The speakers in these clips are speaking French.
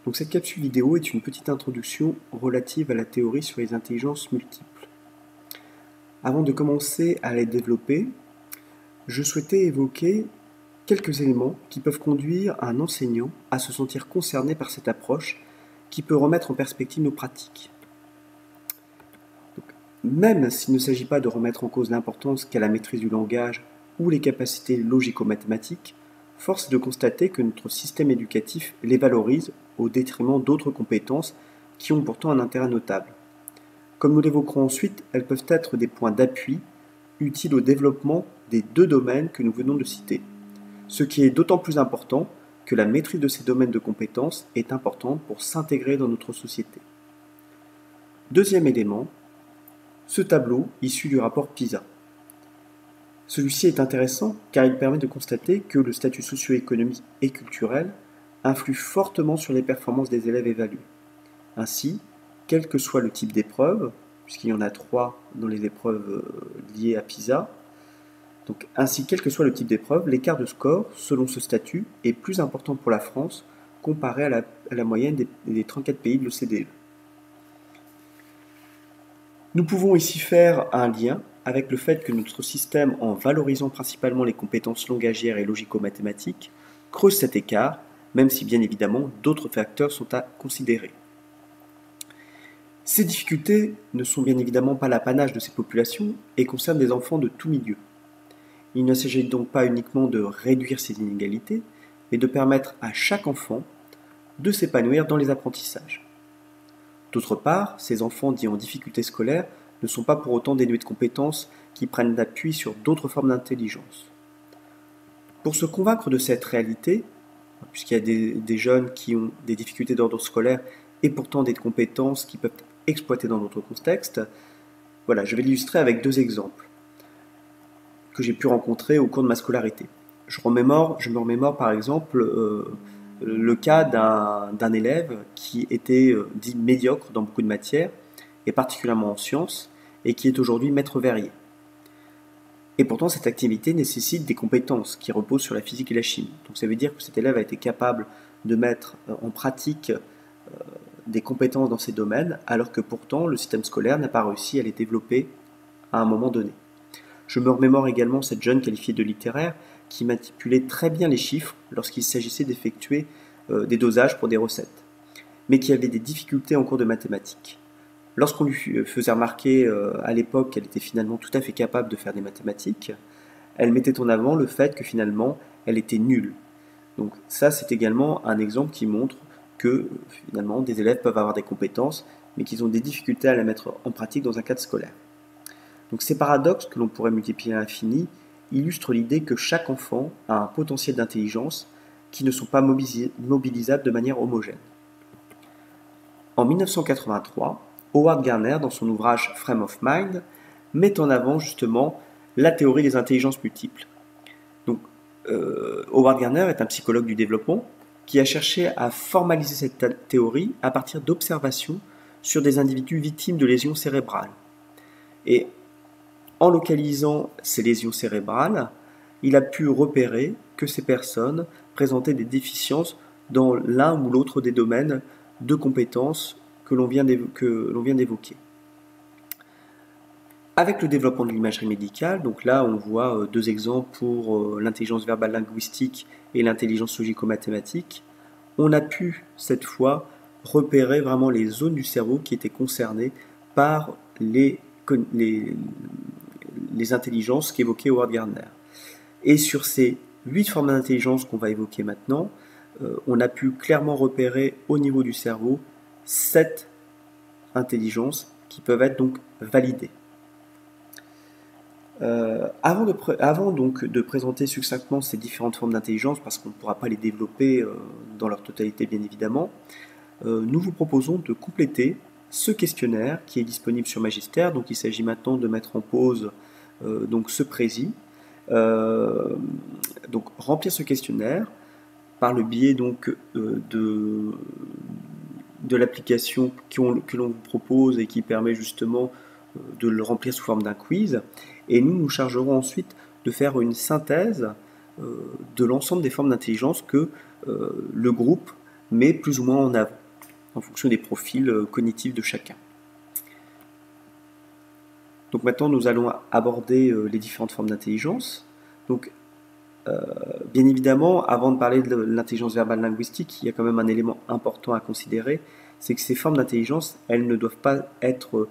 Donc cette capsule vidéo est une petite introduction relative à la théorie sur les intelligences multiples. Avant de commencer à les développer, je souhaitais évoquer quelques éléments qui peuvent conduire un enseignant à se sentir concerné par cette approche qui peut remettre en perspective nos pratiques. Donc, même s'il ne s'agit pas de remettre en cause l'importance qu'a la maîtrise du langage ou les capacités logico-mathématiques, force est de constater que notre système éducatif les valorise au détriment d'autres compétences qui ont pourtant un intérêt notable. Comme nous l'évoquerons ensuite, elles peuvent être des points d'appui utiles au développement des deux domaines que nous venons de citer, ce qui est d'autant plus important que la maîtrise de ces domaines de compétences est importante pour s'intégrer dans notre société. Deuxième élément, ce tableau issu du rapport PISA. Celui-ci est intéressant car il permet de constater que le statut socio-économique et culturel influe fortement sur les performances des élèves évalués. Ainsi, quel que soit le type d'épreuve, puisqu'il y en a 3 dans les épreuves liées à PISA, donc ainsi quel que soit le type d'épreuve, l'écart de score, selon ce statut, est plus important pour la France comparé à la moyenne des 34 pays de l'OCDE. Nous pouvons ici faire un lien avec le fait que notre système, en valorisant principalement les compétences langagières et logico-mathématiques, creuse cet écart, même si bien évidemment d'autres facteurs sont à considérer. Ces difficultés ne sont bien évidemment pas l'apanage de ces populations et concernent des enfants de tout milieu. Il ne s'agit donc pas uniquement de réduire ces inégalités, mais de permettre à chaque enfant de s'épanouir dans les apprentissages. D'autre part, ces enfants dits en difficulté scolaire ne sont pas pour autant dénués de compétences qui prennent appui sur d'autres formes d'intelligence. Pour se convaincre de cette réalité, puisqu'il y a des jeunes qui ont des difficultés d'ordre scolaire et pourtant des compétences qui peuvent être exploitées dans d'autres contextes, voilà, je vais l'illustrer avec 2 exemples que j'ai pu rencontrer au cours de ma scolarité. Je me remémore par exemple le cas d'un élève qui était dit médiocre dans beaucoup de matières, et particulièrement en sciences, et qui est aujourd'hui maître verrier. Et pourtant, cette activité nécessite des compétences qui reposent sur la physique et la chimie. Donc ça veut dire que cet élève a été capable de mettre en pratique des compétences dans ces domaines, alors que pourtant le système scolaire n'a pas réussi à les développer à un moment donné. Je me remémore également cette jeune qualifiée de littéraire qui manipulait très bien les chiffres lorsqu'il s'agissait d'effectuer des dosages pour des recettes, mais qui avait des difficultés en cours de mathématiques. Lorsqu'on lui faisait remarquer à l'époque qu'elle était finalement tout à fait capable de faire des mathématiques, elle mettait en avant le fait que finalement elle était nulle. Donc ça, c'est également un exemple qui montre que finalement des élèves peuvent avoir des compétences, mais qu'ils ont des difficultés à les mettre en pratique dans un cadre scolaire. Donc ces paradoxes, que l'on pourrait multiplier à l'infini, illustrent l'idée que chaque enfant a un potentiel d'intelligence qui ne sont pas mobilisables de manière homogène. En 1983, Howard Gardner, dans son ouvrage Frame of Mind, met en avant justement la théorie des intelligences multiples. Donc, Howard Gardner est un psychologue du développement qui a cherché à formaliser cette théorie à partir d'observations sur des individus victimes de lésions cérébrales. Et en localisant ces lésions cérébrales, il a pu repérer que ces personnes présentaient des déficiences dans l'un ou l'autre des domaines de compétences que l'on vient d'évoquer. Avec le développement de l'imagerie médicale, donc là on voit 2 exemples pour l'intelligence verbale linguistique et l'intelligence logico-mathématique, on a pu cette fois repérer vraiment les zones du cerveau qui étaient concernées par les intelligences qu'évoquait Howard Gardner. Et sur ces 8 formes d'intelligence qu'on va évoquer maintenant, on a pu clairement repérer au niveau du cerveau 7 intelligences qui peuvent être donc validées. Avant donc de présenter succinctement ces différentes formes d'intelligence, parce qu'on ne pourra pas les développer dans leur totalité bien évidemment, nous vous proposons de compléter ce questionnaire qui est disponible sur Magister. Donc il s'agit maintenant de mettre en pause donc ce prési. Donc remplir ce questionnaire par le biais donc de l'application que l'on vous propose et qui permet justement de le remplir sous forme d'un quiz. Et nous chargerons ensuite de faire une synthèse de l'ensemble des formes d'intelligence que le groupe mais plus ou moins en avant, en fonction des profils cognitifs de chacun. Donc maintenant, nous allons aborder les différentes formes d'intelligence. Donc, bien évidemment, avant de parler de l'intelligence verbale linguistique, il y a quand même un élément important à considérer, c'est que ces formes d'intelligence, elles ne doivent pas être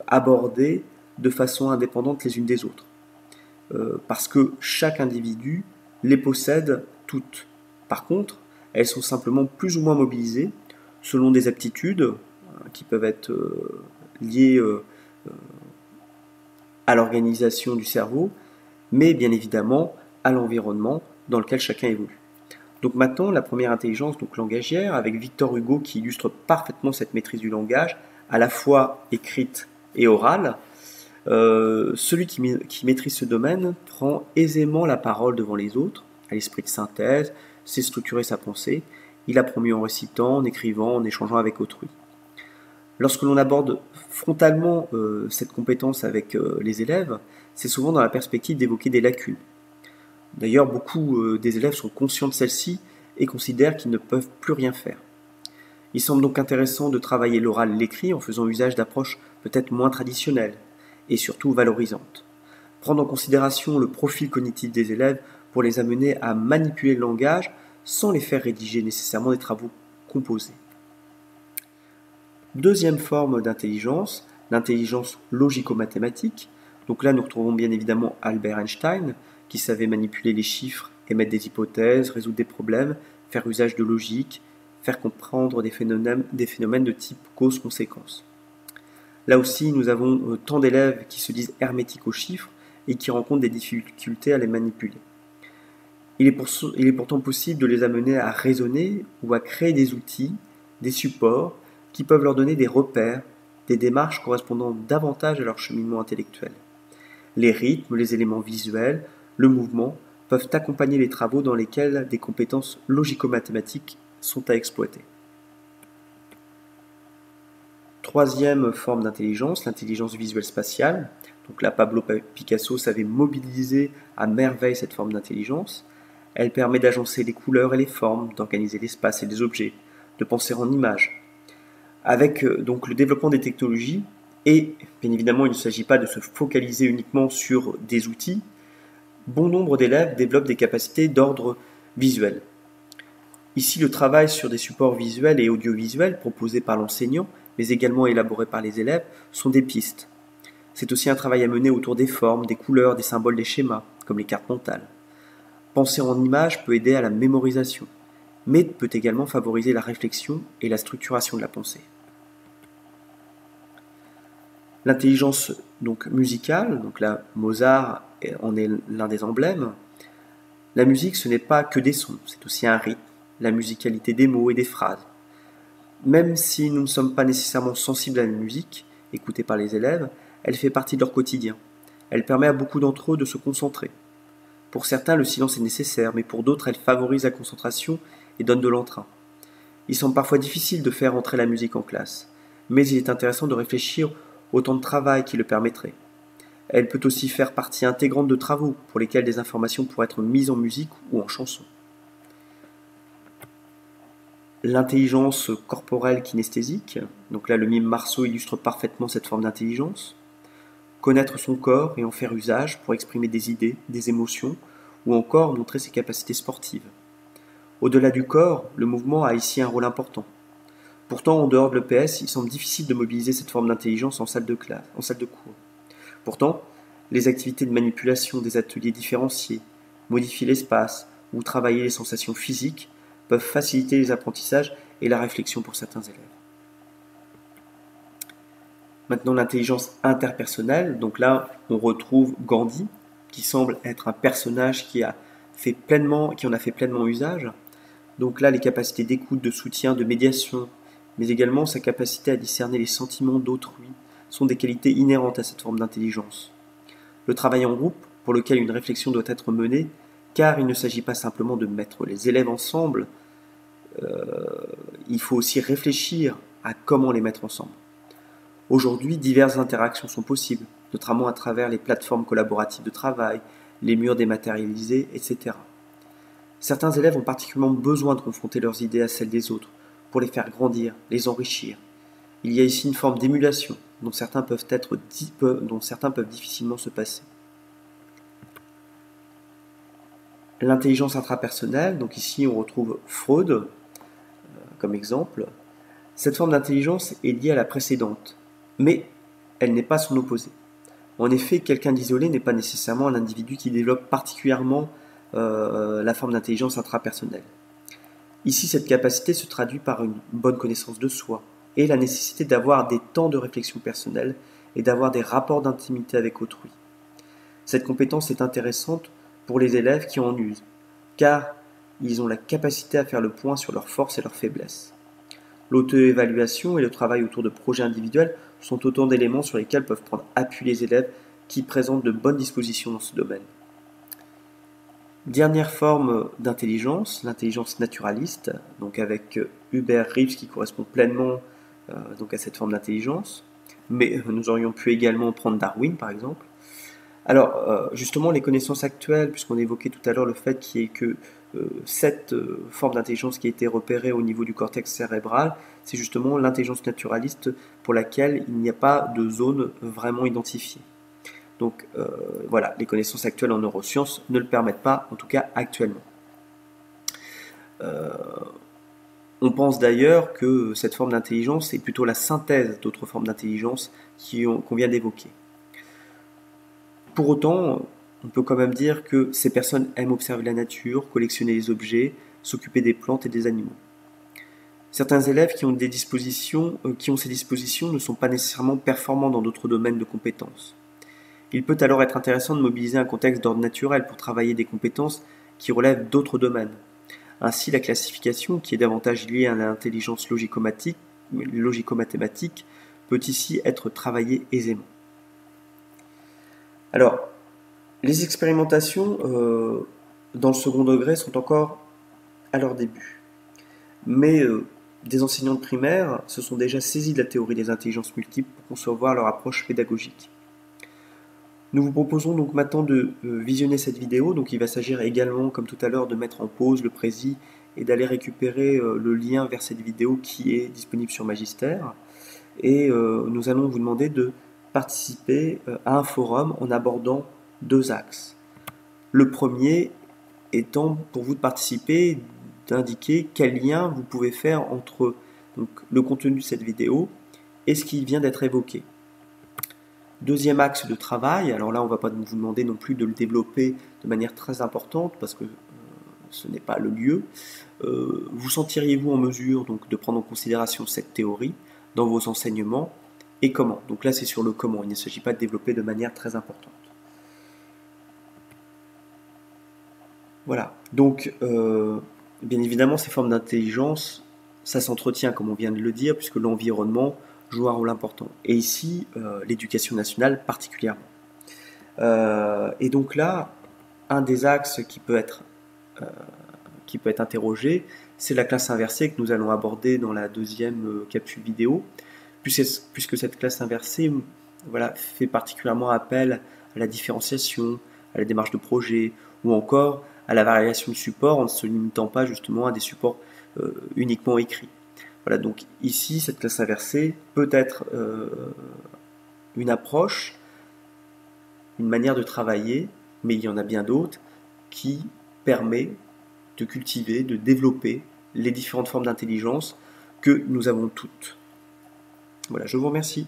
abordées de façon indépendante les unes des autres. Parce que chaque individu les possède toutes. Par contre, elles sont simplement plus ou moins mobilisées selon des aptitudes qui peuvent être liées à l'organisation du cerveau, mais bien évidemment à l'environnement dans lequel chacun évolue. Donc maintenant, la première intelligence donc langagière, avec Victor Hugo qui illustre parfaitement cette maîtrise du langage, à la fois écrite et orale. Celui qui maîtrise ce domaine prend aisément la parole devant les autres, a l'esprit de synthèse, sait structurer sa pensée, il apprend mieux en récitant, en écrivant, en échangeant avec autrui. Lorsque l'on aborde frontalement cette compétence avec les élèves, c'est souvent dans la perspective d'évoquer des lacunes. D'ailleurs, beaucoup des élèves sont conscients de celles-ci et considèrent qu'ils ne peuvent plus rien faire. Il semble donc intéressant de travailler l'oral et l'écrit en faisant usage d'approches peut-être moins traditionnelles et surtout valorisantes. Prendre en considération le profil cognitif des élèves pour les amener à manipuler le langage sans les faire rédiger nécessairement des travaux composés. Deuxième forme d'intelligence, l'intelligence logico-mathématique. Donc là, nous retrouvons bien évidemment Albert Einstein, qui savait manipuler les chiffres, émettre des hypothèses, résoudre des problèmes, faire usage de logique, faire comprendre des phénomènes de type cause-conséquence. Là aussi, nous avons tant d'élèves qui se disent hermétiques aux chiffres et qui rencontrent des difficultés à les manipuler. Il est pourtant possible de les amener à raisonner ou à créer des outils, des supports qui peuvent leur donner des repères, des démarches correspondant davantage à leur cheminement intellectuel. Les rythmes, les éléments visuels, le mouvement peuvent accompagner les travaux dans lesquels des compétences logico-mathématiques sont à exploiter. Troisième forme d'intelligence, l'intelligence visuelle spatiale. Donc là, Pablo Picasso savait mobiliser à merveille cette forme d'intelligence. Elle permet d'agencer les couleurs et les formes, d'organiser l'espace et les objets, de penser en images. Avec donc le développement des technologies, et bien évidemment il ne s'agit pas de se focaliser uniquement sur des outils, bon nombre d'élèves développent des capacités d'ordre visuel. Ici, le travail sur des supports visuels et audiovisuels proposés par l'enseignant, mais également élaborés par les élèves, sont des pistes. C'est aussi un travail à mener autour des formes, des couleurs, des symboles, des schémas, comme les cartes mentales. Penser en images peut aider à la mémorisation, mais peut également favoriser la réflexion et la structuration de la pensée. L'intelligence donc musicale, donc là Mozart en est l'un des emblèmes. La musique, ce n'est pas que des sons, c'est aussi un rythme, la musicalité des mots et des phrases. Même si nous ne sommes pas nécessairement sensibles à la musique, écoutée par les élèves, elle fait partie de leur quotidien. Elle permet à beaucoup d'entre eux de se concentrer. Pour certains, le silence est nécessaire, mais pour d'autres, elle favorise la concentration et donne de l'entrain. Il semble parfois difficile de faire entrer la musique en classe, mais il est intéressant de réfléchir au temps de travail qui le permettrait. Elle peut aussi faire partie intégrante de travaux pour lesquels des informations pourraient être mises en musique ou en chanson. L'intelligence corporelle kinesthésique, donc là le mime Marceau illustre parfaitement cette forme d'intelligence. Connaître son corps et en faire usage pour exprimer des idées, des émotions, ou encore montrer ses capacités sportives. Au-delà du corps, le mouvement a ici un rôle important. Pourtant, en dehors de l'EPS, il semble difficile de mobiliser cette forme d'intelligence en salle de classe, en salle de cours. Pourtant, les activités de manipulation des ateliers différenciés, modifier l'espace ou travailler les sensations physiques peuvent faciliter les apprentissages et la réflexion pour certains élèves. Maintenant, l'intelligence interpersonnelle. Donc là, on retrouve Gandhi, qui semble être un personnage qui en a fait pleinement usage. Donc là, les capacités d'écoute, de soutien, de médiation, mais également sa capacité à discerner les sentiments d'autrui, sont des qualités inhérentes à cette forme d'intelligence. Le travail en groupe, pour lequel une réflexion doit être menée, car il ne s'agit pas simplement de mettre les élèves ensemble, il faut aussi réfléchir à comment les mettre ensemble. Aujourd'hui, diverses interactions sont possibles, notamment à travers les plateformes collaboratives de travail, les murs dématérialisés, etc. Certains élèves ont particulièrement besoin de confronter leurs idées à celles des autres, pour les faire grandir, les enrichir. Il y a ici une forme d'émulation, dont certains peuvent difficilement se passer. L'intelligence intrapersonnelle, donc ici on retrouve Freud comme exemple. Cette forme d'intelligence est liée à la précédente, mais elle n'est pas son opposé. En effet, quelqu'un d'isolé n'est pas nécessairement un individu qui développe particulièrement la forme d'intelligence intrapersonnelle. Ici, cette capacité se traduit par une bonne connaissance de soi et la nécessité d'avoir des temps de réflexion personnelle et d'avoir des rapports d'intimité avec autrui. Cette compétence est intéressante pour les élèves qui en usent, car ils ont la capacité à faire le point sur leurs forces et leurs faiblesses. L'auto-évaluation et le travail autour de projets individuels sont autant d'éléments sur lesquels peuvent prendre appui les élèves qui présentent de bonnes dispositions dans ce domaine. Dernière forme d'intelligence, l'intelligence naturaliste, donc avec Hubert Reeves qui correspond pleinement donc à cette forme d'intelligence, mais nous aurions pu également prendre Darwin par exemple. Alors justement les connaissances actuelles, puisqu'on évoquait tout à l'heure le fait qu'il y ait que cette forme d'intelligence qui a été repérée au niveau du cortex cérébral, c'est justement l'intelligence naturaliste pour laquelle il n'y a pas de zone vraiment identifiée. Donc voilà, les connaissances actuelles en neurosciences ne le permettent pas, en tout cas actuellement. On pense d'ailleurs que cette forme d'intelligence est plutôt la synthèse d'autres formes d'intelligence qu'on vient d'évoquer. Pour autant, on peut quand même dire que ces personnes aiment observer la nature, collectionner les objets, s'occuper des plantes et des animaux. Certains élèves qui ont ces dispositions ne sont pas nécessairement performants dans d'autres domaines de compétences. Il peut alors être intéressant de mobiliser un contexte d'ordre naturel pour travailler des compétences qui relèvent d'autres domaines. Ainsi, la classification, qui est davantage liée à l'intelligence logico-mathématique, peut ici être travaillée aisément. Alors, les expérimentations dans le second degré sont encore à leur début. Mais des enseignants de primaire se sont déjà saisis de la théorie des intelligences multiples pour concevoir leur approche pédagogique. Nous vous proposons donc maintenant de visionner cette vidéo. Donc il va s'agir également, comme tout à l'heure, de mettre en pause le prési et d'aller récupérer le lien vers cette vidéo qui est disponible sur Magister. Et nous allons vous demander de participer à un forum en abordant deux axes. Le premier étant pour vous de participer, d'indiquer quel lien vous pouvez faire entre donc, le contenu de cette vidéo et ce qui vient d'être évoqué. Deuxième axe de travail, alors là on ne va pas vous demander non plus de le développer de manière très importante parce que ce n'est pas le lieu. Vous sentiriez-vous en mesure donc, de prendre en considération cette théorie dans vos enseignements et comment? Donc là c'est sur le comment, il ne s'agit pas de développer de manière très importante. Voilà, donc bien évidemment ces formes d'intelligence, ça s'entretient comme on vient de le dire puisque l'environnement joue un rôle important. Et ici, l'éducation nationale particulièrement. Et donc là, un des axes qui peut être interrogé, c'est la classe inversée que nous allons aborder dans la deuxième capsule vidéo, puisque cette classe inversée voilà, fait particulièrement appel à la différenciation, à la démarche de projet, ou encore à la variation de support en ne se limitant pas justement à des supports uniquement écrits. Voilà, donc ici, cette classe inversée peut être une approche, une manière de travailler, mais il y en a bien d'autres, qui permet de cultiver, de développer les différentes formes d'intelligence que nous avons toutes. Voilà, je vous remercie.